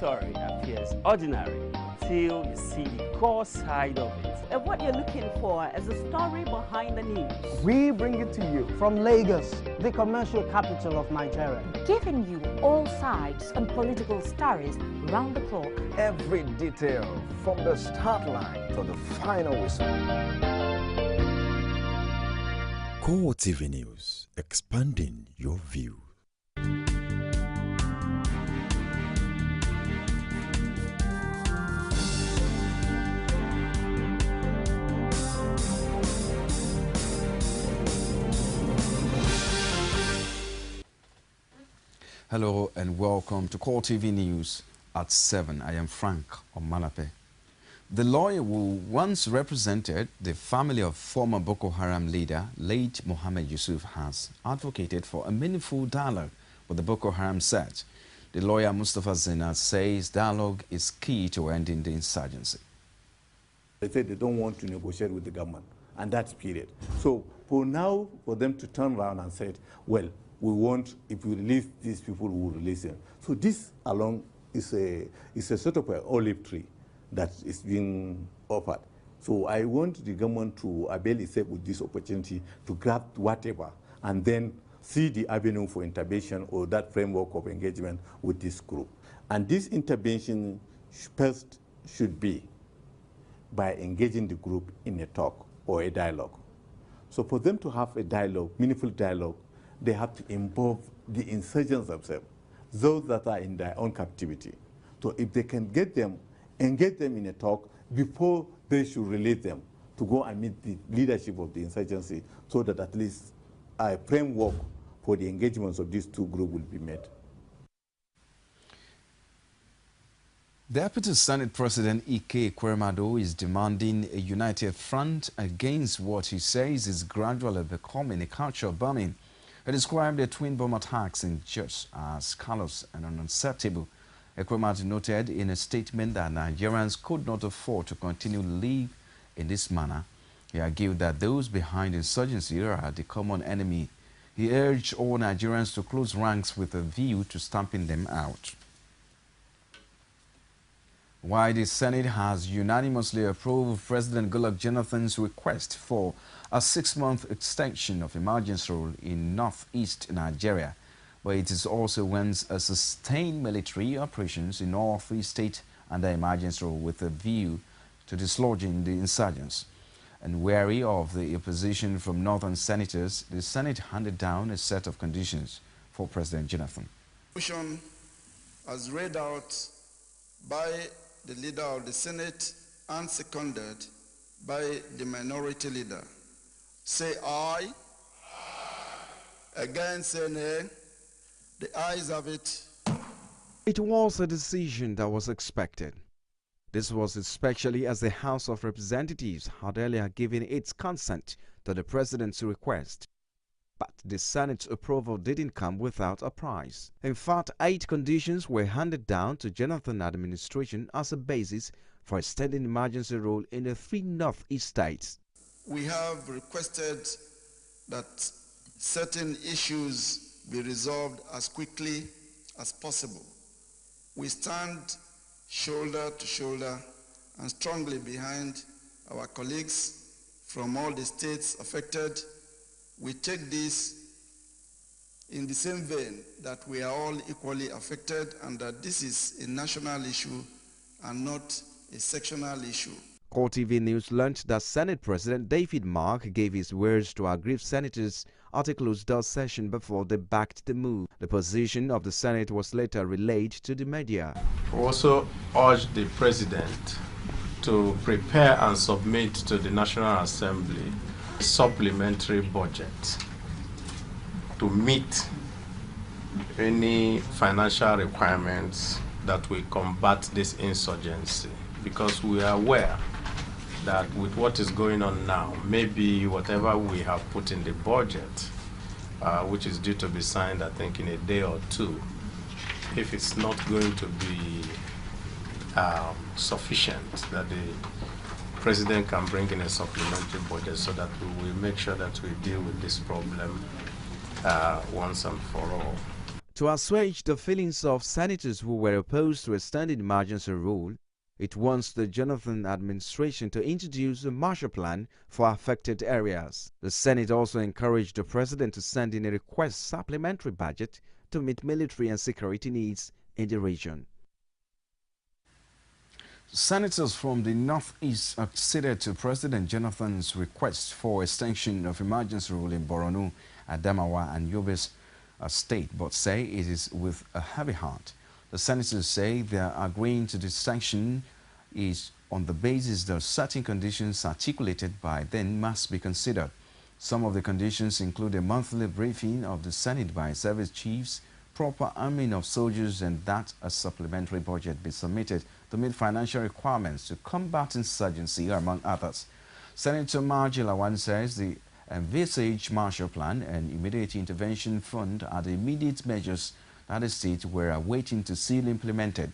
story appears ordinary until you see the core side of it. And what you're looking for is a story behind the news. We bring it to you from Lagos, the commercial capital of Nigeria. Giving you all sides and political stories round the clock. Every detail from the start line to the final whistle. Core TV News, expanding your view. Hello and welcome to Core TV News at 7. I am Frank Omalape. The lawyer who once represented the family of former Boko Haram leader, late Mohammed Yusuf, has advocated for a meaningful dialogue with the Boko Haram sect. The lawyer Mustafa Zena says dialogue is key to ending the insurgency. They said they don't want to negotiate with the government, and that's period. So for now, for them to turn around and say, well, we want, if we release these people, we will release them. So this alone is a sort of an olive tree that is being offered. So I want the government to avail itself with this opportunity to grab whatever and then see the avenue for intervention or that framework of engagement with this group. And this intervention first should be by engaging the group in a talk or a dialogue. So for them to have a dialogue, meaningful dialogue, they have to involve the insurgents themselves, those that are in their own captivity. So if they can get them, engage them in a talk before they should release them to go and meet the leadership of the insurgency so that at least a framework for the engagements of these two groups will be made. Deputy Senate President Ike Ekweremadu is demanding a united front against what he says is gradually becoming a culture of bombing. He described the twin bomb attacks in Jos as callous and unacceptable. Ekweremadu noted in a statement that Nigerians could not afford to continue to live in this manner. He argued that those behind insurgency are the common enemy. He urged all Nigerians to close ranks with a view to stamping them out. While the Senate has unanimously approved President Goodluck Jonathan's request for a 6-month extension of emergency rule in northeast Nigeria, but it is also wants a sustained military operations in all 3 states under emergency rule with a view to dislodging the insurgents. And wary of the opposition from northern senators, the Senate handed down a set of conditions for President Jonathan. Motion as read out by the leader of the Senate and seconded by the minority leader. Say aye. Aye. Again say nay. The ayes have it. It was a decision that was expected. This was especially as the House of Representatives had earlier given its consent to the President's request. But the Senate's approval didn't come without a price. In fact, 8 conditions were handed down to Jonathan administration as a basis for extending emergency rule in the 3 northeast states. We have requested that certain issues be resolved as quickly as possible. We stand shoulder to shoulder and strongly behind our colleagues from all the states affected. We take this in the same vein that we are all equally affected and that this is a national issue and not a sectional issue. Core TV News learned that Senate President David Mark gave his words to aggrieved senators at a closed-door session before they backed the move. The position of the Senate was later relayed to the media. We also urged the President to prepare and submit to the National Assembly a supplementary budget to meet any financial requirements that will combat this insurgency, because we are aware that with what is going on now, maybe whatever we have put in the budget, which is due to be signed, I think, in a day or 2, if it's not going to be sufficient, that the President can bring in a supplementary budget so that we will make sure that we deal with this problem once and for all. To assuage the feelings of senators who were opposed to extending emergency rule, it wants the Jonathan administration to introduce a Marshall Plan for affected areas. The Senate also encouraged the president to send in a request supplementary budget to meet military and security needs in the region. Senators from the Northeast acceded to President Jonathan's request for extension of emergency rule in Borno, Adamawa and Yobe state, but say it is with a heavy heart. The senators say they are agreeing to the sanction is on the basis that certain conditions articulated by them must be considered. Some of the conditions include a monthly briefing of the Senate by service chiefs, proper arming of soldiers, and that a supplementary budget be submitted to meet financial requirements to combat insurgency, among others. Senator Marji Lawan says the envisaged Marshall Plan and immediate intervention fund are the immediate measures that the state were awaiting to see implemented.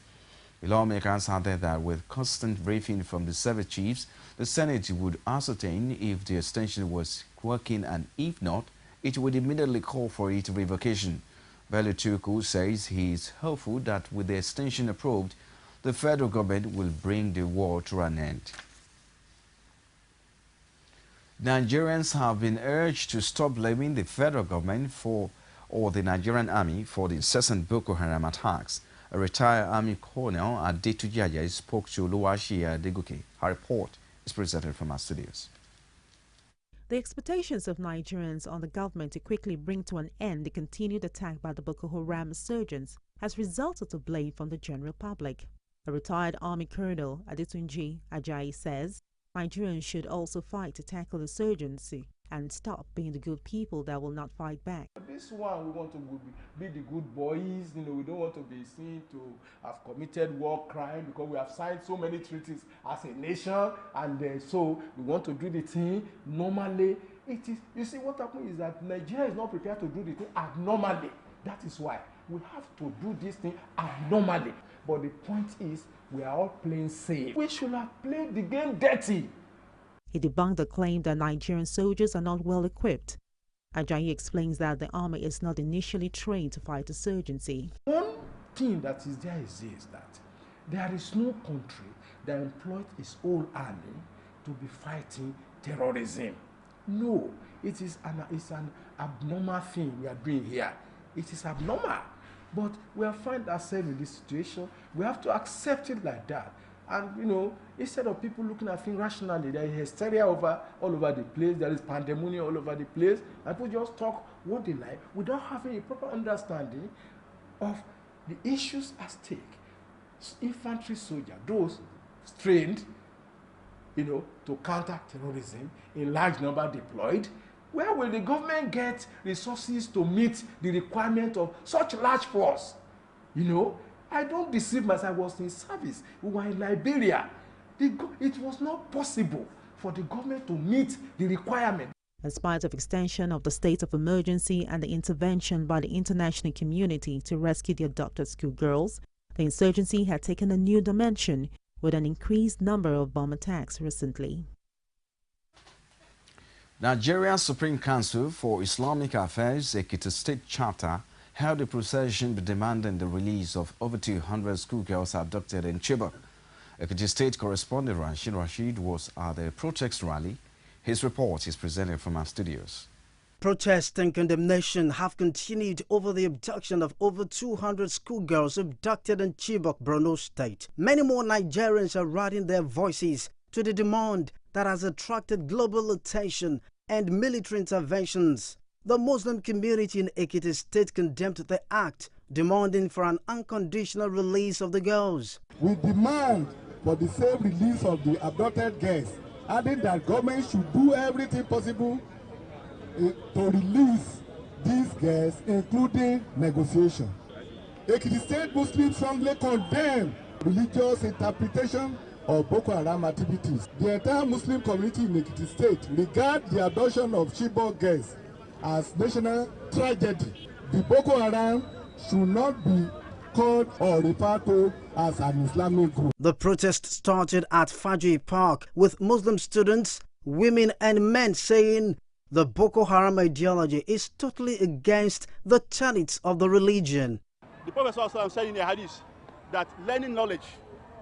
The lawmakers added that with constant briefing from the service chiefs, the Senate would ascertain if the extension was working, and if not, it would immediately call for its revocation. Bello Tuku says he is hopeful that with the extension approved, the federal government will bring the war to an end. Nigerians have been urged to stop blaming the federal government or the Nigerian army for the incessant Boko Haram attacks. A retired Army Colonel Adetu Jaja spoke to Oluwaseyi Adegoke. Her report is presented from our studios. The expectations of Nigerians on the government to quickly bring to an end the continued attack by the Boko Haram insurgents has resulted to blame from the general public. A retired Army Colonel Adetunji Ajayi says Nigerians should also fight to tackle insurgency and stop being the good people that will not fight back. This one, we want to be the good boys. We don't want to be seen to have committed war crime because we have signed so many treaties as a nation, and so we want to do the thing normally. It is, you see, what happens is that Nigeria is not prepared to do the thing abnormally. That is why we have to do this thing abnormally. But the point is, we are all playing safe. We should have played the game dirty. He debunked the claim that Nigerian soldiers are not well equipped. Ajayi explains that the army is not initially trained to fight insurgency. One thing that is there is this, that there is no country that employed its own army to be fighting terrorism. No, it's an abnormal thing we are doing here. It is abnormal. But we have found ourselves in this situation. We have to accept it like that. And, instead of people looking at things rationally, there is hysteria all over the place. There is pandemonium all over the place. And people just talk what they like without having a proper understanding of the issues at stake. Infantry soldiers, those trained, to counter terrorism in large number deployed. Where will the government get resources to meet the requirement of such large force? I don't deceive myself. I was in service. We were in Liberia. It was not possible for the government to meet the requirement. In spite of extension of the state of emergency and the intervention by the international community to rescue the abducted schoolgirls, the insurgency had taken a new dimension with an increased number of bomb attacks recently. Nigeria's Supreme Council for Islamic Affairs, Ekiti State Chapter, held a procession demanding the release of over 200 schoolgirls abducted in Chibok. Ekiti State correspondent Rashid was at the protest rally. His report is presented from our studios. Protest and condemnation have continued over the abduction of over 200 schoolgirls abducted in Chibok, Borno State. Many more Nigerians are adding their voices to the demand that has attracted global attention and military interventions. The Muslim community in Ekiti State condemned the act, demanding for an unconditional release of the girls. We demand for the safe release of the abducted girls, adding that government should do everything possible to release these girls, including negotiation. Ekiti State Muslims strongly condemn religious interpretation of Boko Haram activities. The entire Muslim community in Ekiti State regard the abduction of Chibok girls as national tragedy. The Boko Haram should not be called or referred to as an Islamic group. The protest started at Faji Park with Muslim students, women and men saying The Boko Haram ideology is totally against the tenets of the religion. The Prophet said in a hadith that learning knowledge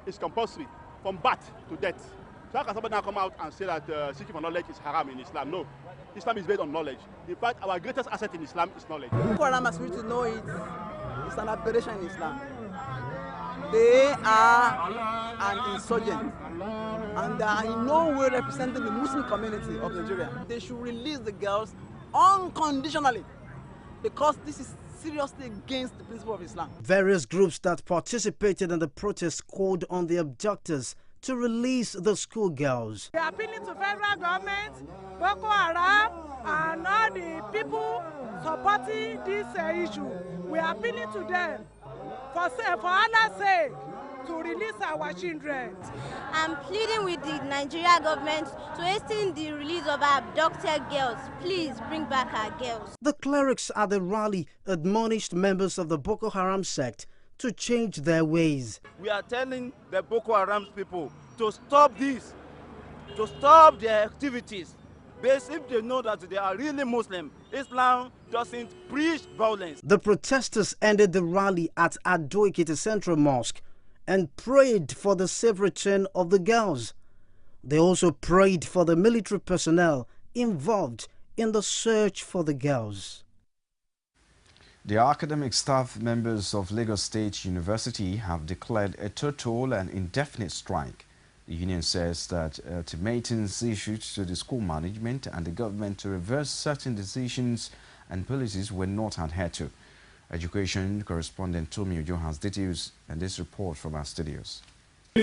is compulsory from birth to death. So how can somebody now come out and say that seeking for knowledge is haram in Islam? No. Islam is based on knowledge. In fact, our greatest asset in Islam is knowledge. Boko Haram, as we to know it, it's an aberration in Islam. They are an insurgent, and they are in no way representing the Muslim community of Nigeria. They should release the girls unconditionally, because this is seriously against the principle of Islam. Various groups that participated in the protest called on the abductors to release the schoolgirls. We are appealing to federal government, Boko Haram, and all the people supporting this issue. We are appealing to them for Allah's sake to release our children. I'm pleading with the Nigerian government to hasten the release of our abducted girls. Please bring back our girls. The clerics at the rally admonished members of the Boko Haram sect to change their ways. We are telling the Boko Haram people to stop this, to stop their activities. Because if they know that they are really Muslim, Islam doesn't preach violence. The protesters ended the rally at Ado-Ekiti Central Mosque and prayed for the safe return of the girls. They also prayed for the military personnel involved in the search for the girls. The academic staff members of Lagos State University have declared a total and indefinite strike. The union says that ultimatums issued to the school management and the government to reverse certain decisions and policies were not adhered to. Education correspondent Tomi Ojo has details in this report from our studios. The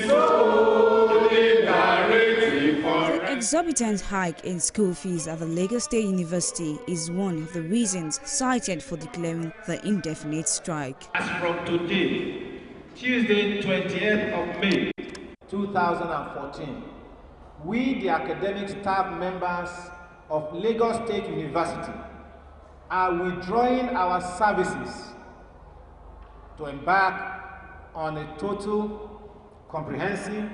exorbitant hike in school fees at the Lagos State University is one of the reasons cited for declaring the indefinite strike. As from today, Tuesday, 28th of May, 2014, we, the academic staff members of Lagos State University, are withdrawing our services to embark on a total, comprehensive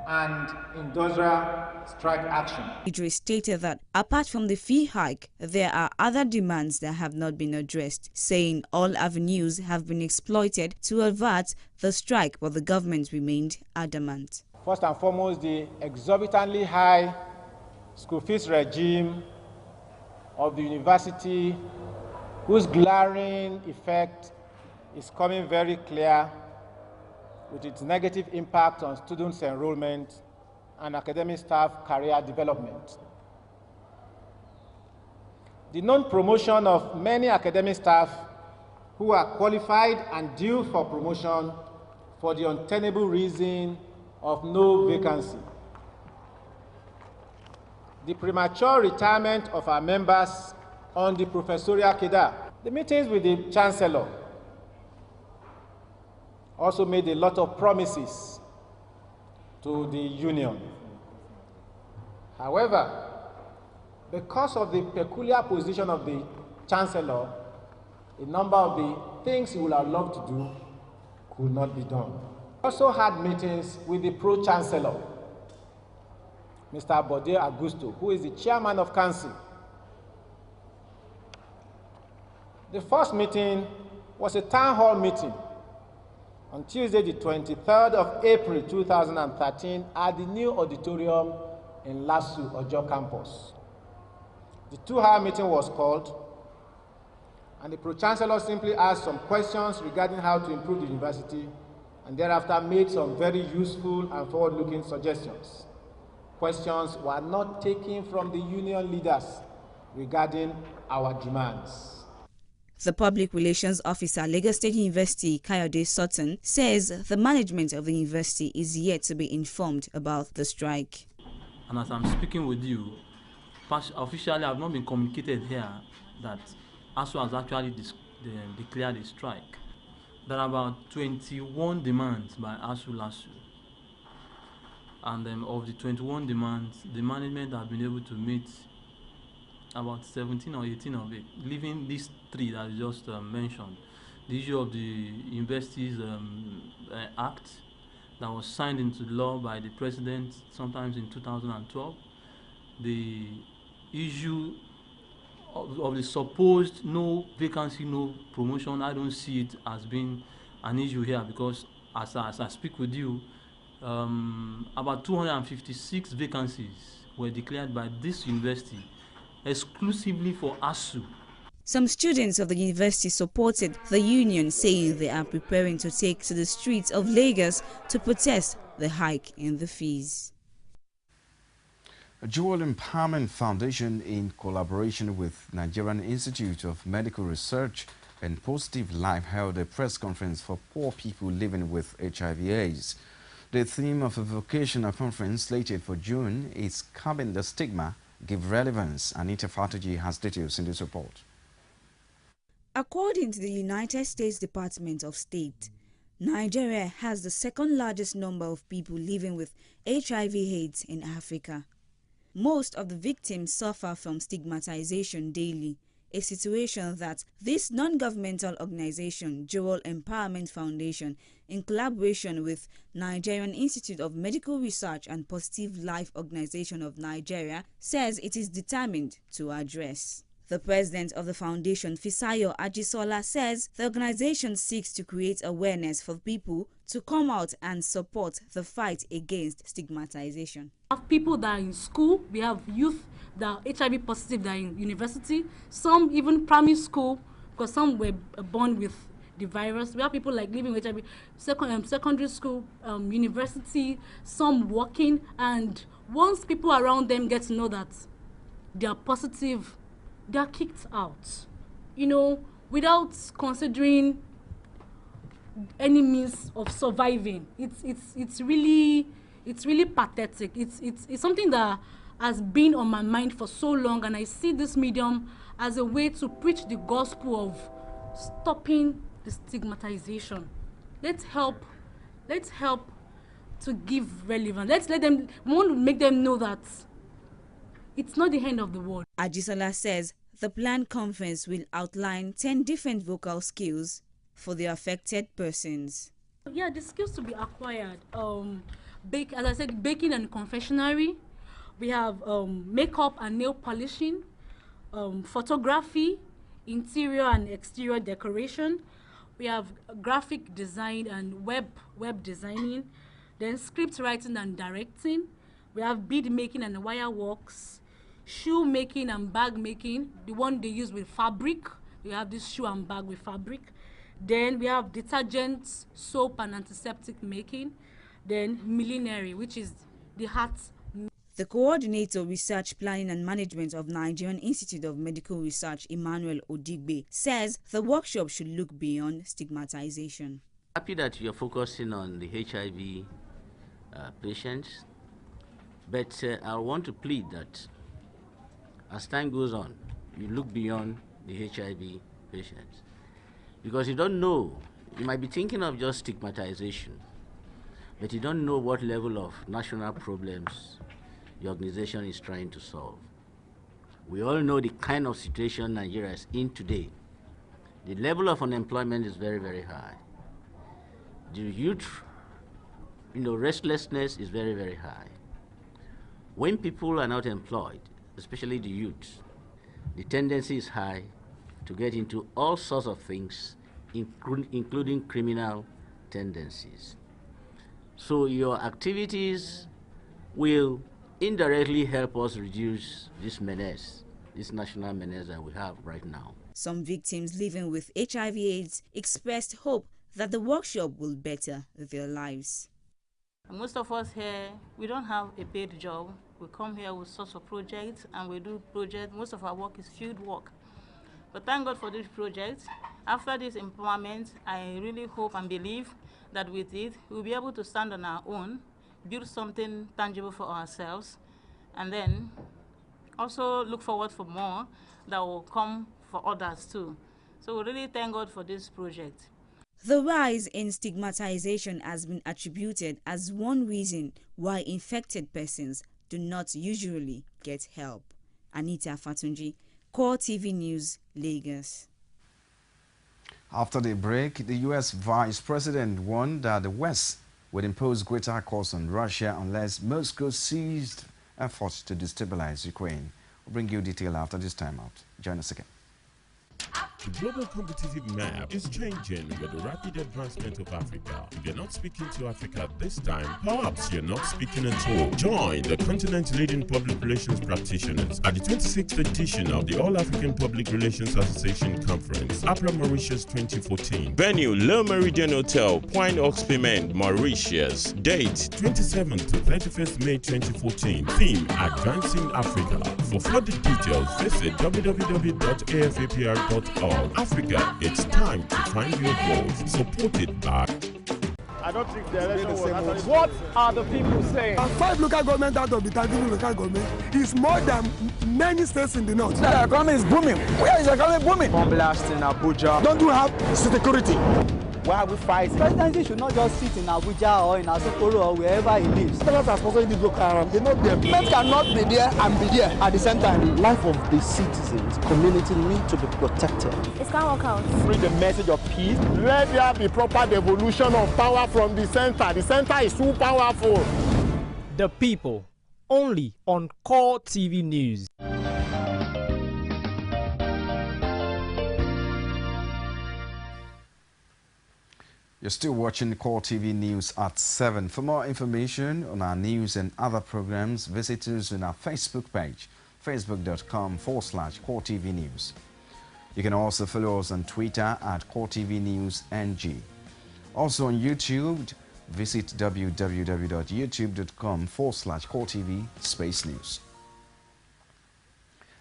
and industrial strike action. Idris stated that apart from the fee hike, there are other demands that have not been addressed, saying all avenues have been exploited to avert the strike, but the government remained adamant. First and foremost, the exorbitantly high school fees regime of the university, whose glaring effect is coming very clear with its negative impact on students' enrollment and academic staff career development. The non-promotion of many academic staff who are qualified and due for promotion for the untenable reason of no vacancy. The premature retirement of our members on the professorial cadre. The meetings with the Chancellor also made a lot of promises to the union. However, because of the peculiar position of the Chancellor, a number of the things he would have loved to do could not be done. Also had meetings with the Pro-Chancellor, Mr. Bode Augusto, who is the chairman of council. The first meeting was a town hall meeting on Tuesday, the 23rd of April 2013 at the new auditorium in Lasu, Ojo campus. The 2-hour meeting was called, and the Pro-Chancellor simply asked some questions regarding how to improve the university, and thereafter made some very useful and forward-looking suggestions. Questions were not taken from the union leaders regarding our demands. The Public Relations Officer, Lagos State University, Kayode Sutton, says the management of the university is yet to be informed about the strike. And as I'm speaking with you, officially I've not been communicated here that ASU has actually declared a strike. There are about 21 demands by ASU-LASU. And of the 21 demands, the management have been able to meet about 17 or 18 of it, leaving these 3 that I just mentioned. The issue of the Universities Act that was signed into law by the President sometimes in 2012. The issue of the supposed no vacancy, no promotion, I don't see it as being an issue here, because as I speak with you, about 256 vacancies were declared by this university exclusively for ASU. Some students of the university supported the union, saying they are preparing to take to the streets of Lagos to protest the hike in the fees. Jewel Impairment Foundation, in collaboration with Nigerian Institute of Medical Research and Positive Life, held a press conference for poor people living with HIV/AIDS. The theme of a vocational conference slated for June is Curbing the Stigma, Give Relevance. Anita Fatuji has details in this report. According to the United States Department of State, Nigeria has the second largest number of people living with HIV/AIDS in Africa. Most of the victims suffer from stigmatization daily, a situation that this non-governmental organization, Jewel Impairment Foundation, in collaboration with Nigerian Institute of Medical Research and Positive Life Organization of Nigeria, says it is determined to address. The president of the foundation, Fisayo Ajisola, says the organization seeks to create awareness for people to come out and support the fight against stigmatization. We have people that are in school, we have youth that are HIV positive that are in university, some even primary school, because some were born with the virus. We have people like living with HIV, secondary school, university, some working, and once people around them get to know that they are positive, they are kicked out, you know, without considering any means of surviving. It's really pathetic. It's something that has been on my mind for so long, and I see this medium as a way to preach the gospel of stopping the stigmatization. Let's help to give relevance. Let them, we want to make them know that it's not the end of the world. Ajisola says the planned conference will outline 10 different vocal skills for the affected persons. Yeah, the skills to be acquired. As I said, baking and confectionery. We have makeup and nail polishing, photography, interior and exterior decoration. We have graphic design and web designing, then script writing and directing. We have bead making and wire works, shoe making and bag making, the one they use with fabric. We have this shoe and bag with fabric. Then we have detergents, soap and antiseptic making. Then millinery, which is the hats. The coordinator, research planning and management of Nigerian Institute of Medical Research, Emmanuel Odigbe, says the workshop should look beyond stigmatization. Happy that you're focusing on the HIV patients, but I want to plead that as time goes on, you look beyond the HIV patients. Because you don't know, you might be thinking of just stigmatization, but you don't know what level of national problems the organization is trying to solve. We all know the kind of situation Nigeria is in today. The level of unemployment is very, very high. The youth, restlessness is very, very high. When people are not employed, especially the youth, the tendency is high to get into all sorts of things, including criminal tendencies. So your activities will indirectly help us reduce this menace, this national menace that we have right now. Some victims living with HIV/AIDS expressed hope that the workshop will better their lives. Most of us here, we don't have a paid job. We come here with sorts of projects and we do projects. Most of our work is field work. But thank God for this project. After this empowerment, I really hope and believe that with it, we'll be able to stand on our own, build something tangible for ourselves, and then also look forward for more that will come for others too. So we really thank God for this project. The rise in stigmatization has been attributed as one reason why infected persons do not usually get help. Anita Fatunji, Core TV News, Lagos. After the break, the U.S. Vice President warned that the West would impose greater costs on Russia unless Moscow ceased efforts to destabilize Ukraine. We'll bring you detail after this time out. Join us again. The global competitive map is changing with the rapid advancement of Africa. If you're not speaking to Africa this time, perhaps you're not speaking at all. Join the continent's leading public relations practitioners at the 26th edition of the All-African Public Relations Association Conference, Accra, Mauritius 2014. Venue, Le Meridian Hotel, Point Oxpiment, Mauritius. Date, 27th to 31st May 2014. Theme, Advancing Africa. For further details, visit www.afapr.org. Africa, it's time to find your voice. Supported by... I don't think the election was actually... What are the people saying? 5 local governments out of the 13 local government is more than many states in the north. The economy is booming. Where is the economy booming? Bomb blast in Abuja. Don't you have security? Why are we fighting? Presidency should not just sit in Abuja or in Asokoro or wherever he lives. Governments are sponsoring this local arm. They know them. Men cannot be there and be there at the same time. The life of the citizens, community need to be protected. It can't work out. Bring the message of peace. Let there be proper devolution of power from the center. The center is too powerful. The People, only on Core TV News. You're still watching Core TV News at 7. For more information on our news and other programs, visit us on our Facebook page, facebook.com/Core TV News. You can also follow us on Twitter at Core TV News NG. Also on YouTube, visit www.youtube.com/Core TV News.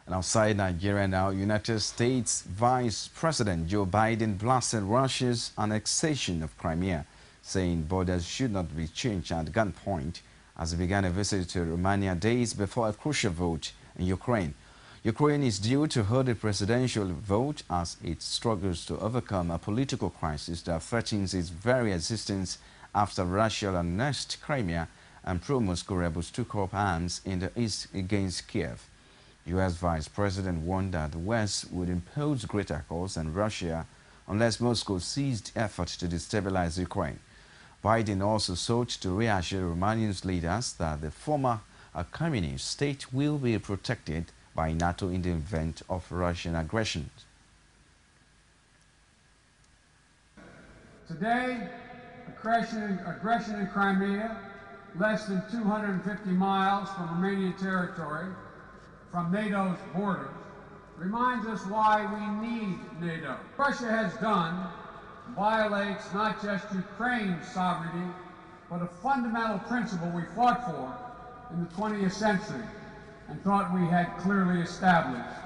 And outside Nigeria now, United States Vice President Joe Biden blasted Russia's annexation of Crimea, saying borders should not be changed at gunpoint as he began a visit to Romania days before a crucial vote in Ukraine. Ukraine is due to hold a presidential vote as it struggles to overcome a political crisis that threatens its very existence after Russia annexed Crimea and pro-Moscow rebels took up arms in the east against Kiev. U.S. Vice President warned that the West would impose greater costs on Russia unless Moscow ceased efforts to destabilize Ukraine. Biden also sought to reassure Romanian leaders that the former communist state will be protected by NATO in the event of Russian aggression. Today, aggression in Crimea, less than 250 miles from Romanian territory, from NATO's borders, reminds us why we need NATO. Russia has done violates not just Ukraine's sovereignty, but a fundamental principle we fought for in the 20th century and thought we had clearly established.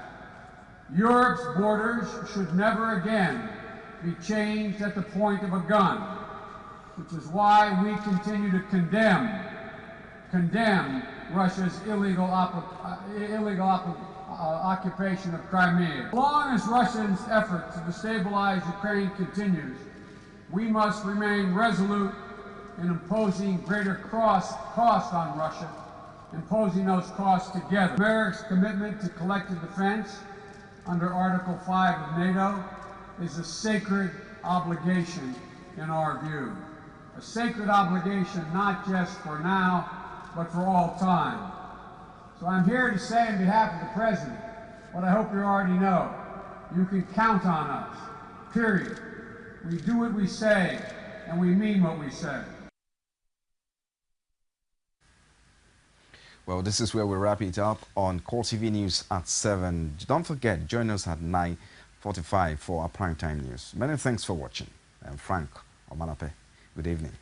Europe's borders should never again be changed at the point of a gun, which is why we continue to condemn Russia's illegal occupation of Crimea. As long as Russia's effort to destabilize Ukraine continues, we must remain resolute in imposing greater cost on Russia, imposing those costs together. America's commitment to collective defense under Article 5 of NATO is a sacred obligation in our view. A sacred obligation not just for now, but for all time. So I'm here to say on behalf of the President what I hope you already know. You can count on us, period. We do what we say, and we mean what we say. Well, this is where we wrap it up on Core TV News at 7. Don't forget, join us at 9:45 for our primetime news. Many thanks for watching. I'm Frank Omanape. Good evening.